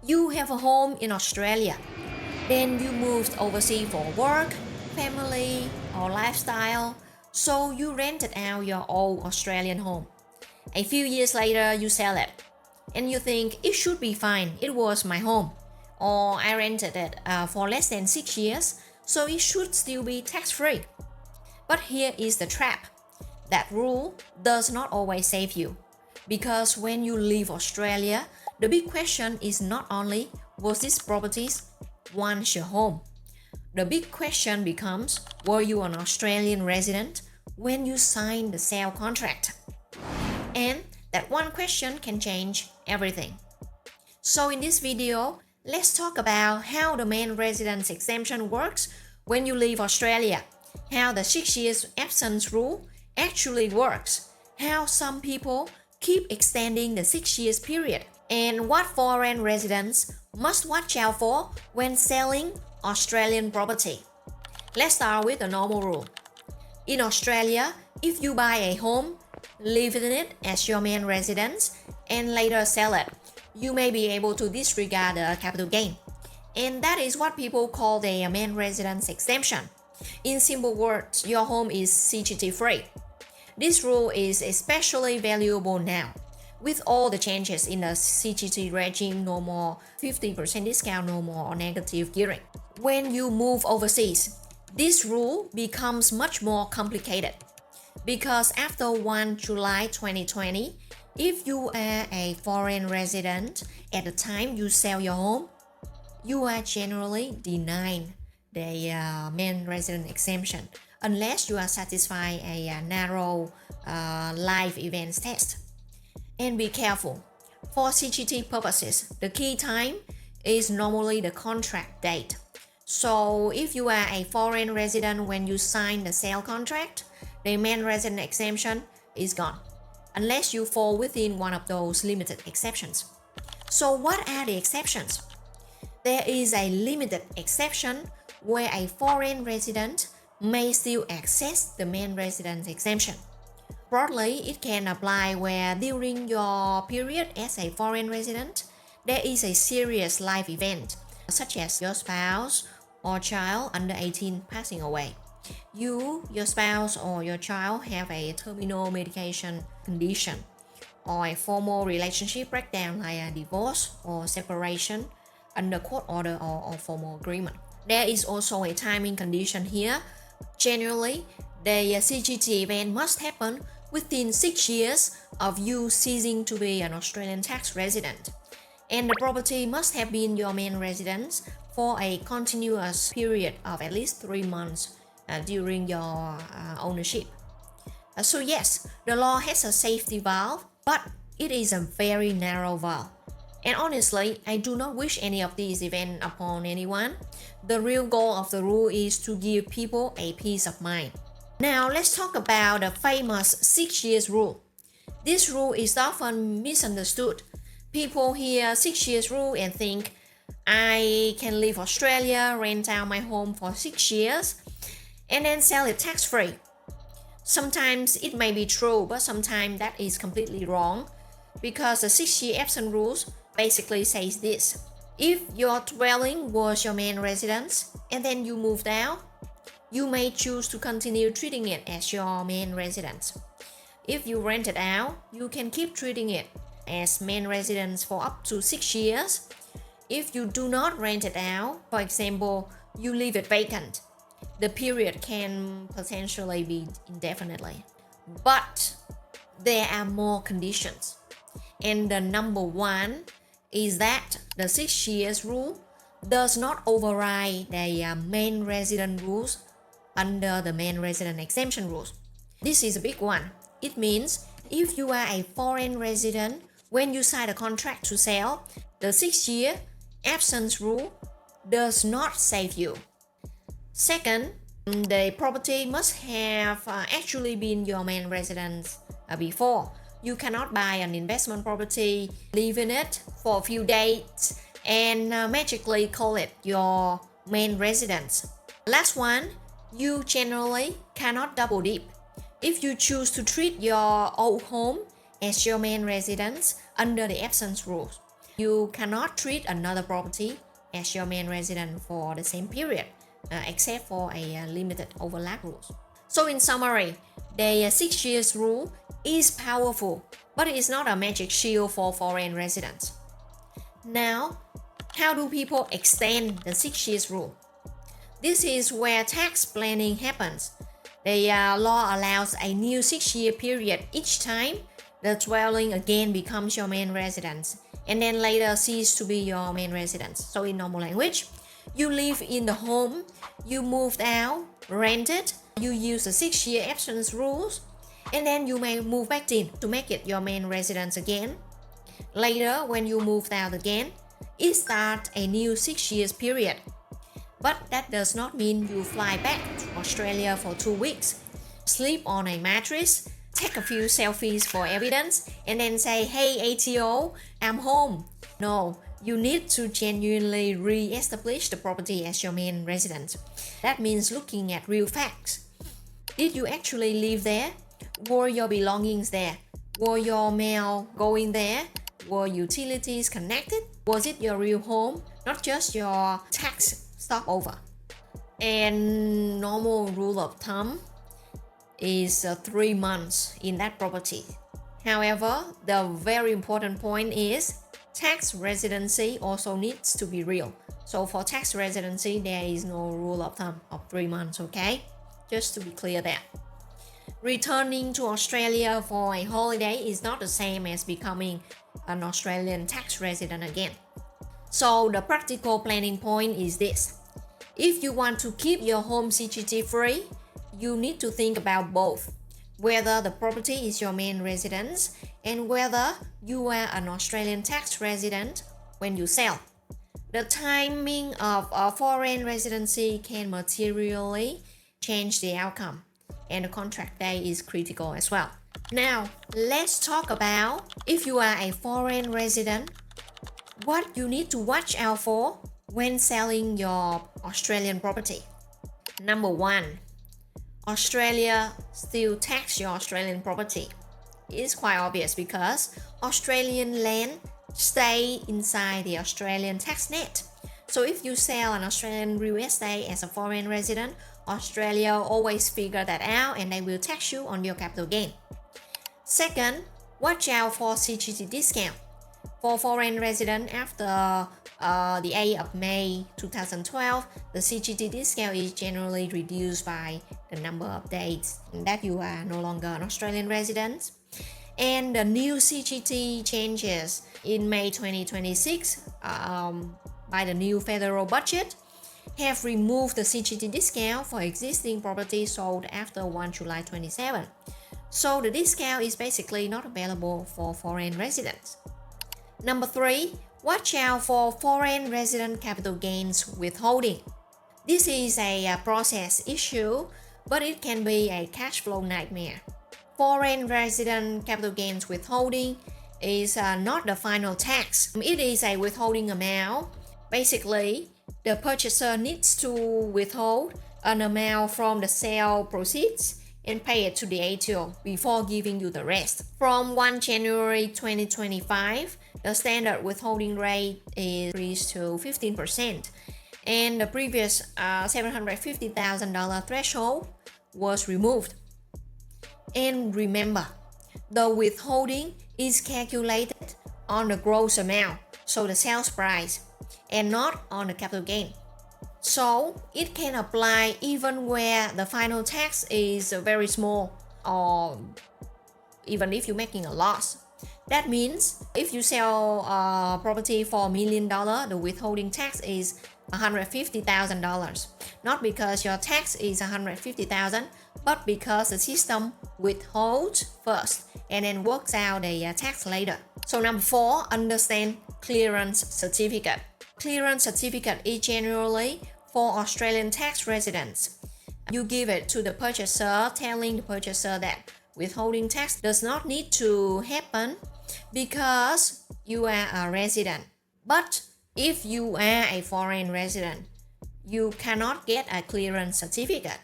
You have a home in Australia. Then you moved overseas for work, family, or lifestyle. So you rented out your old Australian home. A few years later, you sell it. And you think it should be fine, it was my home. Or I rented it for less than 6 years, so it should still be tax free. But here is the trap. That rule does not always save you. Because when you leave Australia, the big question is not only was this property once your home? The big question becomes, were you an Australian resident when you signed the sale contract? And that one question can change everything. So in this video, let's talk about how the main residence exemption works when you leave Australia, how the 6 years absence rule actually works, how some people keep extending the 6 years period, and what foreign residents must watch out for when selling Australian property. Let's start with the normal rule. In Australia, if you buy a home, live in it as your main residence, and later sell it, you may be able to disregard the capital gain. And that is what people call the main residence exemption. In simple words, your home is CGT free. This rule is especially valuable now. With all the changes in the CGT regime, no more 50% discount, no more negative gearing. When you move overseas, this rule becomes much more complicated. Because after 1 July 2020, if you are a foreign resident at the time you sell your home, you are generally denied the main resident exemption unless you are satisfied a narrow life events test. And be careful. For CGT purposes, the key time is normally the contract date. So if you are a foreign resident when you sign the sale contract, the main resident exemption is gone, unless you fall within one of those limited exceptions. So what are the exceptions? There is a limited exception where a foreign resident may still access the main resident exemption. Broadly, it can apply where during your period as a foreign resident, there is a serious life event, such as your spouse or child under 18 passing away. You, your spouse, or your child have a terminal medication condition, or a formal relationship breakdown like a divorce or separation under court order or formal agreement. There is also a timing condition here. Generally, the CGT event must happen within 6 years of you ceasing to be an Australian tax resident, and the property must have been your main residence for a continuous period of at least 3 months during your ownership. So yes, the law has a safety valve, but it is a very narrow valve. And honestly, I do not wish any of these events upon anyone. The real goal of the rule is to give people a peace of mind. Now let's talk about the famous 6 years rule. This rule is often misunderstood. People hear 6 years rule and think, I can leave Australia, rent out my home for 6 years, and then sell it tax-free. Sometimes it may be true, but sometimes that is completely wrong, because the 6-year absence rules basically says this. If your dwelling was your main residence and then you moved out, you may choose to continue treating it as your main residence. If you rent it out, you can keep treating it as main residence for up to 6 years. If you do not rent it out, for example, you leave it vacant, the period can potentially be indefinitely. But there are more conditions. And the number one is that the 6 years rule does not override the main resident rules under the main resident exemption rules. This is a big one. It means if you are a foreign resident when you sign a contract to sell, the 6-year absence rule does not save you. Second, the property must have actually been your main residence before. You cannot buy an investment property, live in it for a few days, and magically call it your main residence. Last one, you generally cannot double dip. If you choose to treat your old home as your main residence under the absence rules, You cannot treat another property as your main residence for the same period, except for a limited overlap rules. So in summary, the 6 years rule is powerful, but it is not a magic shield for foreign residents. Now, how do people extend the 6 years rule? This is where tax planning happens. The law allows a new 6-year period each time the dwelling again becomes your main residence and then later cease to be your main residence. So in normal language, you live in the home, you moved out, rented, you use the 6-year absence rules, and then you may move back in to make it your main residence again. Later, when you moved out again, it starts a new 6 years period. But that does not mean you fly back to Australia for 2 weeks, sleep on a mattress, take a few selfies for evidence, and then say, hey ATO, I'm home. No, you need to genuinely re-establish the property as your main residence. That means looking at real facts. Did you actually live there? Were your belongings there? Were your mail going there? Were utilities connected? Was it your real home, not just your tax stopover? And normal rule of thumb is 3 months in that property. However, the very important point is tax residency also needs to be real. So for tax residency, there is no rule of thumb of 3 months, okay? Just to be clear there. Returning to Australia for a holiday is not the same as becoming an Australian tax resident again. So the practical planning point is this. If you want to keep your home CGT free, you need to think about both. Whether the property is your main residence and whether you are an Australian tax resident when you sell. The timing of a foreign residency can materially change the outcome, and the contract day is critical as well. Now, let's talk about if you are a foreign resident, what you need to watch out for when selling your Australian property. Number 1, Australia still tax your Australian property. It's quite obvious because Australian land stay inside the Australian tax net. So if you sell an Australian real estate as a foreign resident, Australia always figure that out and they will tax you on your capital gain. Second, watch out for CGT discount. For foreign resident after the 8th of May 2012, the CGT discount is generally reduced by the number of days that you are no longer an Australian resident. And the new CGT changes in May 2026 by the new federal budget have removed the CGT discount for existing properties sold after 1 July 27. So the discount is basically not available for foreign residents. Number 3, watch out for foreign resident capital gains withholding. This is a process issue, but it can be a cash flow nightmare. Foreign resident capital gains withholding is not the final tax. It is a withholding amount. Basically, the purchaser needs to withhold an amount from the sale proceeds and pay it to the ATO before giving you the rest. From 1 January 2025, the standard withholding rate is increased to 15%, and the previous $750,000 threshold was removed. And remember, the withholding is calculated on the gross amount, so the sales price, and not on the capital gain. So it can apply even where the final tax is very small, or even if you're making a loss. That means if you sell a property for $1 million, the withholding tax is $150,000. Not because your tax is $150,000, but because the system withholds first and then works out the tax later. So number 4, understand clearance certificate. Clearance certificate is generally for Australian tax residents. You give it to the purchaser, telling the purchaser that withholding tax does not need to happen because you are a resident. But if you are a foreign resident, you cannot get a clearance certificate.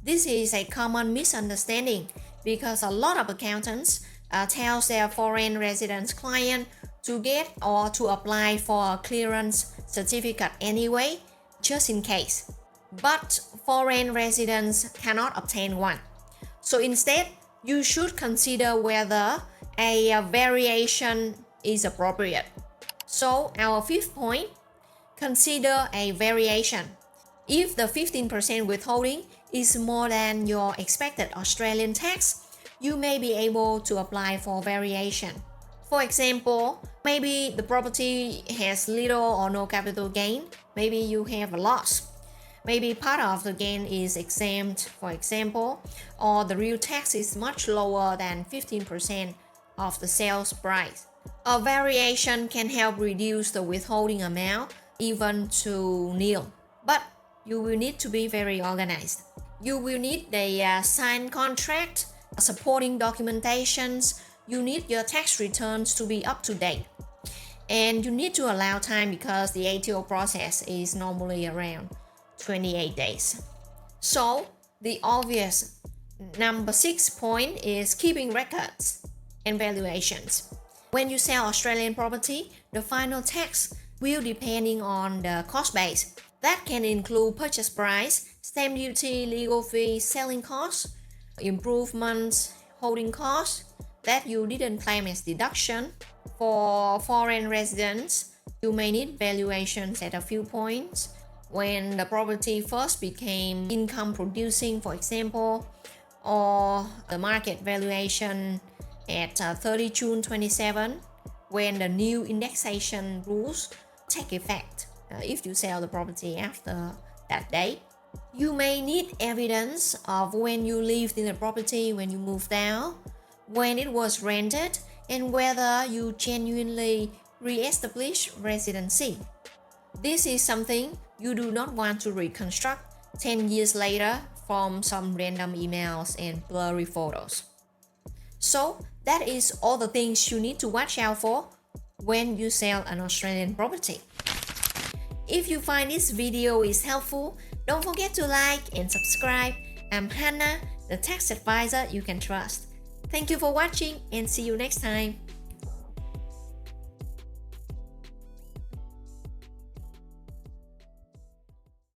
This is a common misunderstanding because a lot of accountants tell their foreign residents client to get or to apply for a clearance certificate anyway, just in case. But foreign residents cannot obtain one. So instead, you should consider whether a variation is appropriate. So our fifth point, consider a variation. If the 15% withholding is more than your expected Australian tax, you may be able to apply for variation. For example, maybe the property has little or no capital gain, maybe you have a loss. Maybe part of the gain is exempt, for example, or the real tax is much lower than 15% of the sales price. A variation can help reduce the withholding amount even to nil. But you will need to be very organized. You will need the signed contract, supporting documentations. You need your tax returns to be up to date. And you need to allow time because the ATO process is normally around 28 days. So the obvious number 6 point is keeping records and valuations. When you sell Australian property, the final tax will depending on the cost base. That can include purchase price, stamp duty, legal fees, selling costs, improvements, holding costs that you didn't claim as deduction. For foreign residents, you may need valuations at a few points. When the property first became income producing, for example, or the market valuation at 30 June 27, when the new indexation rules take effect. If you sell the property after that date, you may need evidence of when you lived in the property, when you moved out, when it was rented, and whether you genuinely re-established residency. This is something you do not want to reconstruct 10 years later from some random emails and blurry photos. So that is all the things you need to watch out for when you sell an Australian property. If you find this video is helpful, don't forget to like and subscribe. I'm Hannah, the tax advisor you can trust. Thank you for watching and see you next time.